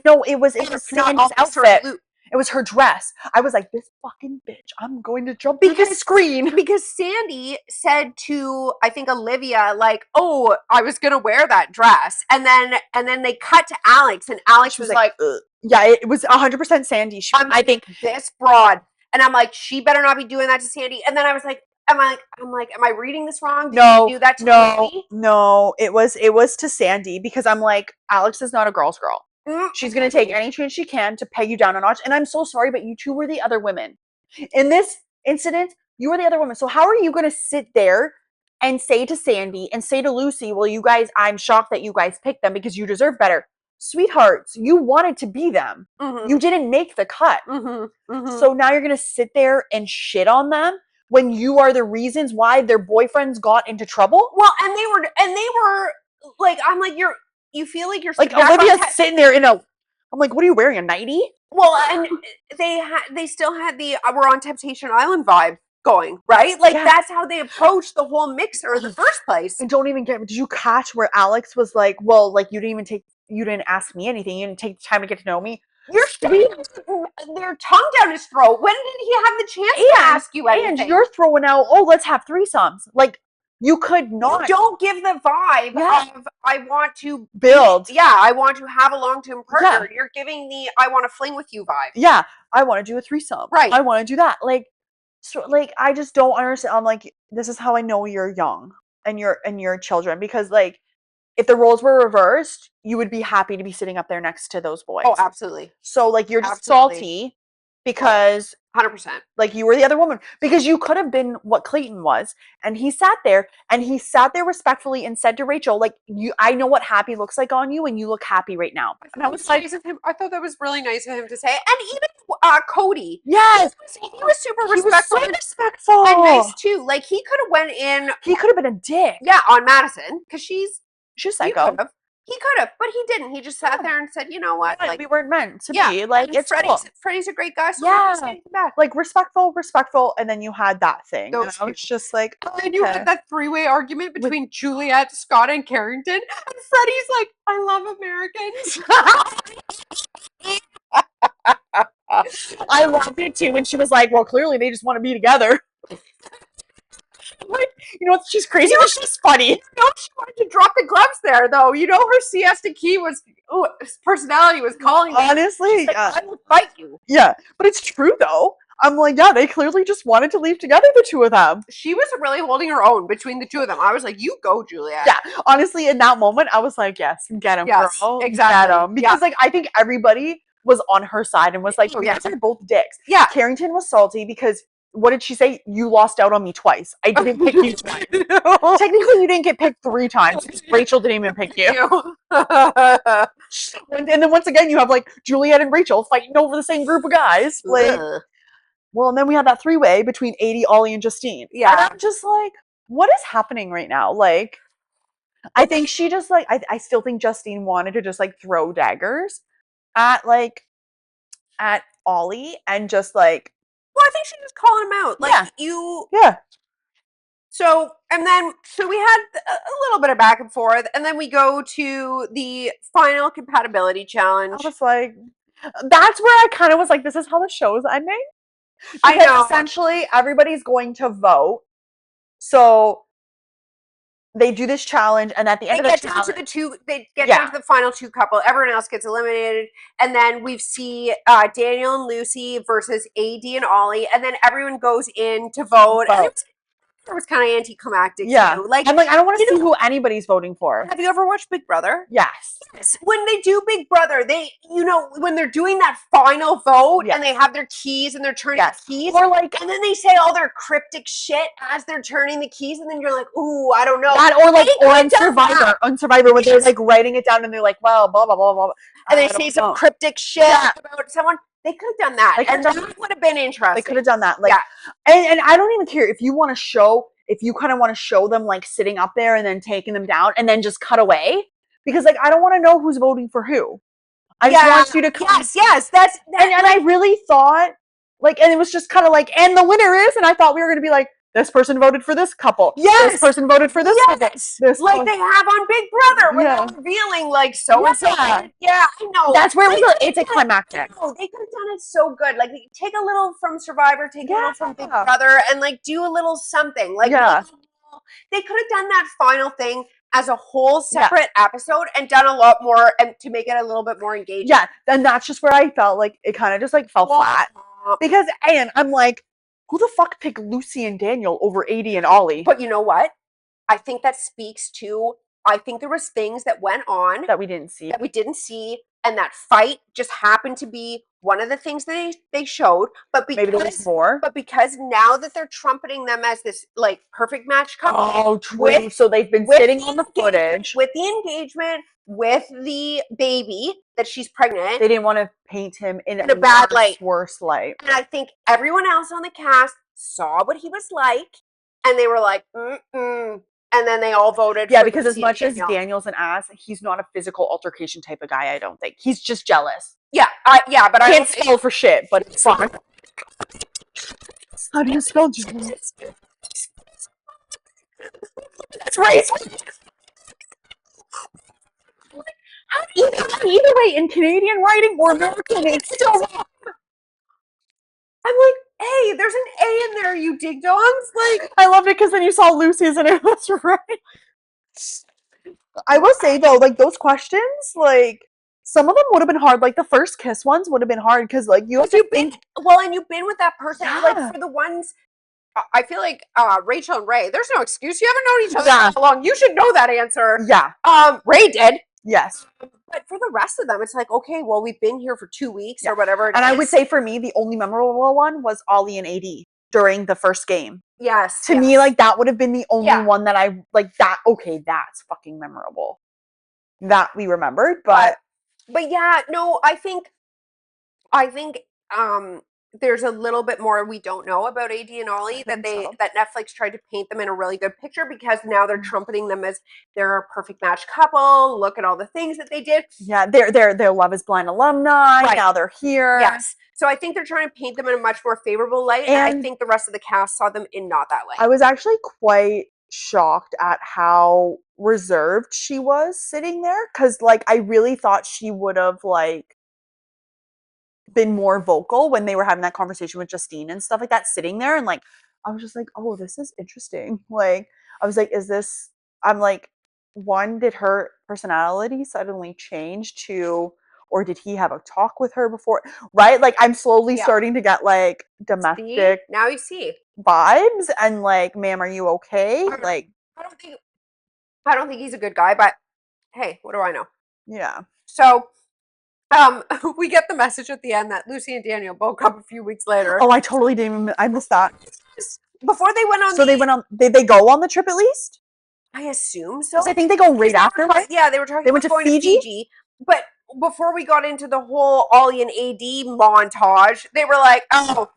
Sandy's outfit. It was her dress. I was like, this fucking bitch, I'm going to jump through the screen. Because Sandy said to, I think, Olivia, like, oh, I was going to wear that dress. And then they cut to Alex, and Alex was like, yeah, it was 100% Sandy. I think this broad. And I'm like, she better not be doing that to Sandy. And then I was like, am I reading this wrong? Did you do that to Sandy? No, it was to Sandy because I'm like, Alex is not a girl's girl. She's going to take any chance she can to peg you down a notch. And I'm so sorry, but you two were the other women. In this incident, you were the other women. So how are you going to sit there and say to Sandy and say to Lucy, well, you guys, I'm shocked that you guys picked them because you deserve better. Sweethearts, you wanted to be them. You didn't make the cut. So now you're going to sit there and shit on them when you are the reasons why their boyfriends got into trouble? Well, and they were like, I'm like, you feel like you're like Olivia's sitting there in a. I'm like, what are you wearing? A nightie? Well, and they still had the we're on Temptation Island vibe going, right? Like that's how they approached the whole mixer in the first place. And don't even get. Did you catch where Alex was like, well, like you didn't ask me anything. You didn't take the time to get to know me. You're sticking their tongue down his throat. When did he have the chance to ask you anything? And you're throwing out, oh, let's have threesomes. Like. You could not. You don't give the vibe of I want to build. I want to have a long-term partner. You're giving the I want to fling with you vibe. Yeah, I want to do a threesome. Right. I want to do that. Like, so, like I just don't understand. I'm like, this is how I know you're young and you're children because like, if the roles were reversed, you would be happy to be sitting up there next to those boys. Oh, absolutely. So like, you're just salty because. 100%. Like you were the other woman because you could have been what Clayton was. And he sat there respectfully and said to Rachel, like, I know what happy looks like on you and you look happy right now. And I was like, nice of him. I thought that was really nice of him to say. And even Cody. Yes. He was super respectful. He was so respectful. And nice too. Like he could have went in. He could have been a dick. Yeah, on Madison. Because she's psycho. He could have, but he didn't. He just sat there and said, "You know what? Like we weren't meant to be. Like it's Freddie's a great guy. So like respectful, and then you had that thing. And I was just like, and you had that 3-way argument between Juliet, Scott, and Carrington, and Freddie's like, "I love Americans." I loved it too when she was like, "Well, clearly they just want to be together." Like, You know, she's crazy, but she's funny. No, she wanted to drop the gloves there, though. You know, her siesta key was, his personality was calling. Honestly, She's like, yeah. I will fight you. Yeah, but it's true though. I'm like, yeah, they clearly just wanted to leave together, the two of them. She was really holding her own between the two of them. I was like, you go, Juliet. Yeah, honestly, in that moment, I was like, yes, get him, Yes, girl. exactly. Get him. Because, like, I think everybody was on her side and was like, Oh, you yeah. guys are both dicks. Yeah. Carrington was salty because, what did she say? You lost out on me twice. I didn't pick you twice. Technically, you didn't get picked 3 times because Rachel didn't even pick you. And then once again, you have, like, Juliet and Rachel fighting over the same group of guys. Like, well, and then we had that 3-way between 80, Ollie, and Justine. Yeah. And I'm just like, what is happening right now? Like, I think she just, like, I still think Justine wanted to just, like, throw daggers at, like, at Ollie and just, like, Well, I think she was calling him out. Like, Yeah. you. yeah. So, and then, so we had a little bit of back and forth, and then we go to the final compatibility challenge. I was like, that's where I kind of was like, this is how the show is ending. I Because know. essentially everybody's going to vote. So they do this challenge, and at the end They of the get down challenge, to the two. They get Yeah. down to the final 2 couple. Everyone else gets eliminated, and then we see Daniel and Lucy versus AD and Ollie, and then everyone goes in to vote. And it was kind of anticlimactic yeah, too. Like, I'm like, I don't want to you see who anybody's voting for. have you ever watched Big Brother? Yes. When they do Big Brother, they, you know, when they're doing that final vote Yes. and they have their keys and they're turning Yes. the keys, Or like and then they say all their cryptic shit as they're turning the keys, and then you're like, ooh, I don't know. that, or like, They or could've on done Survivor, that. where they're like writing it down and they're like, well, blah blah blah blah. And they I say don't some know. cryptic shit Yeah. about someone. They could have done that, They could've and done that would have been interesting. They could have done that. Like, Yeah. and I don't even care if you want to show, if you kind of want to show them like sitting up there and then taking them down and then just cut away, because like I don't want to know who's voting for who. I just want you to come. Yes, that's And I really thought like, and it was just kind of like, and the winner is, and I thought we were gonna be like, this person voted for this couple. Yes. This person voted for this couple. This like one. they have on Big Brother when Yeah. they're revealing like so and so. Yeah. Yeah, I know. That's where it was. They It's a climactic. No, they could have done it so good. Like take a little from Survivor, take a little from Big Yeah. Brother, and like do a little something. Like Yeah. they could have done that final thing as a whole separate episode and done a lot more and to make it a little bit more engaging. Yeah, and that's just where I felt like it kind of just like fell flat. Because, and I'm like, who the fuck picked Lucy and Daniel over AD and Ollie? But you know what? I think that speaks to, I think there was things that went on that we didn't see. that we didn't see, and that fight just happened to be one of the things they showed. But because, Maybe there was more. But because now that they're trumpeting them as this like perfect match couple. Oh, true. So they've been sitting on the footage. With the engagement, with the baby that she's pregnant. They didn't want to paint him in a bad light. Worse light. And I think everyone else on the cast saw what he was like, and they were like, mm-mm. And then they all voted. Yeah, for because as Lucy much and as Daniel. Daniel's an ass, he's not a physical altercation type of guy. I don't think he's just jealous. Yeah, but I Can't spell for shit, but it's fine. How do you spell jealous? That's right. Either way, in Canadian writing or American, it's still wrong. I'm like, hey, there's an A in there, you dig dongs. Like, I loved it because then you saw Lucy's and it was right. I will say though, like those questions, like some of them would have been hard. Like the first kiss ones would have been hard because like you've been and you've been with that person. Yeah. Like for the ones, I feel like Rachel and Ray. There's no excuse. You haven't known each other Yeah. that long. You should know that answer. Yeah. Ray did. Yes. But for the rest of them, it's like, okay, well, we've been here for 2 weeks or whatever. And I would say for me, the only memorable one was Ollie and AD during the first game. Yes. To me, like that would have been the only Yeah. one that I like that. Okay, that's fucking memorable. That we remembered, but yeah, no, I think there's a little bit more we don't know about AD and Ollie that Netflix tried to paint them in a really good picture because now they're trumpeting them as they're a perfect match couple. Look at all the things that they did. Yeah, they're Love Is Blind alumni. Right. Now they're here. Yes. So I think they're trying to paint them in a much more favorable light, and I think the rest of the cast saw them in not that light. I was actually quite shocked at how reserved she was sitting there because like I really thought she would have like been more vocal when they were having that conversation with Justine and stuff like that, sitting there and like I was just like, oh, this is interesting. Like, I was like, is this, I'm like, one, did her personality suddenly change to, or did he have a talk with her before? Right? Like, I'm slowly Yeah. starting to get like See? domestic Now you see. vibes and like, ma'am, are you okay? I Like, I don't think he's a good guy, but hey, what do I know? yeah. So, we get the message at the end that Lucy and Daniel broke up a few weeks later. Oh, I totally didn't even, I missed that. Before they went on So they went on, did they go on the trip at least? I assume so. Because I think they go right after, right? Yeah, they were talking They about went to going Fiji? to Fiji. But before we got into the whole Ollie and AD montage, they were like, oh,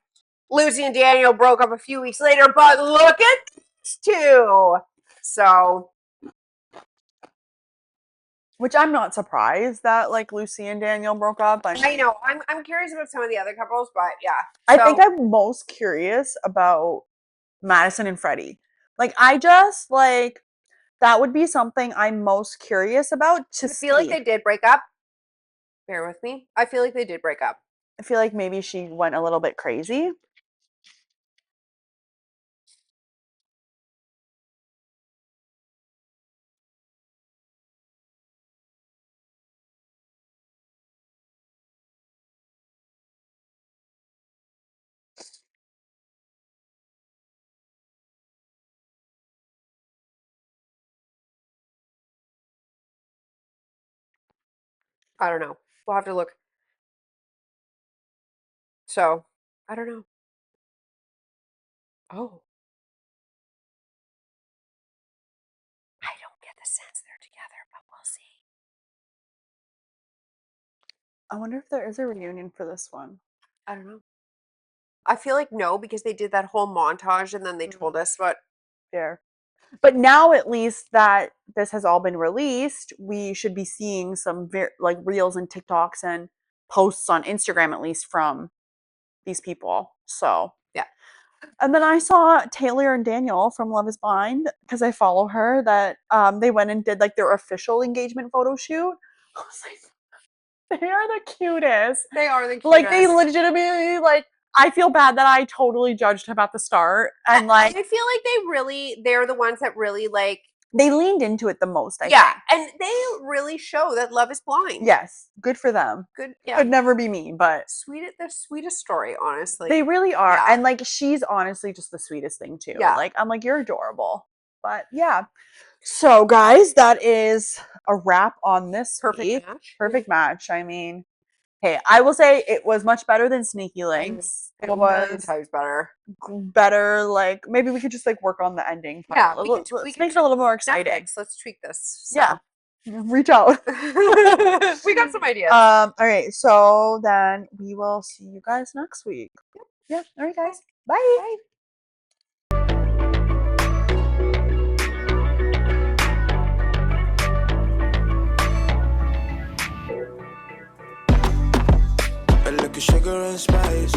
Lucy and Daniel broke up a few weeks later, but look at these two. So, Which I'm not surprised that like Lucy and Daniel broke up. I know. I'm curious about some of the other couples, but yeah. I think I'm most curious about Madison and Freddie. Like, I just like that would be something I'm most curious about to I feel like see. they did break up. Bear with me. I feel like they did break up. I feel like maybe she went a little bit crazy. I don't know. We'll have to look. So, I don't know. Oh. I don't get the sense they're together, but we'll see. I wonder if there is a reunion for this one. I don't know. I feel like no, because they did that whole montage and then they told us what. Fair. But now at least that this has all been released, we should be seeing some like reels and TikToks and posts on Instagram at least from these people. So Yeah. And then I saw Taylor and Daniel from Love Is Blind because I follow her. That they went and did like their official engagement photo shoot. I was like, they are the cutest. They are the cutest. Like they legitimately like. I feel bad that I totally judged him at the start, and like I feel like they're the ones that really like. they leaned into it the most. I Yeah, think. and they really show that love is blind. Yes, good for them. Good. Yeah. Could never be me, but The sweetest story, honestly. they really are. Yeah. And like she's honestly just the sweetest thing too. Yeah. Like I'm like, you're adorable. But yeah. So guys, that is a wrap on this week. Perfect match. Perfect match. I mean, hey, I will say it was much better than Sneaky Links. It A million was times better. better. Like maybe we could just like work on the ending part. Yeah, Let's make it a little more exciting. Netflix, let's tweak this. So. Yeah. Reach out. We got some ideas. All right. So then we will see you guys next week. Yeah. All right, guys. Bye. Bye. I look at sugar and spice.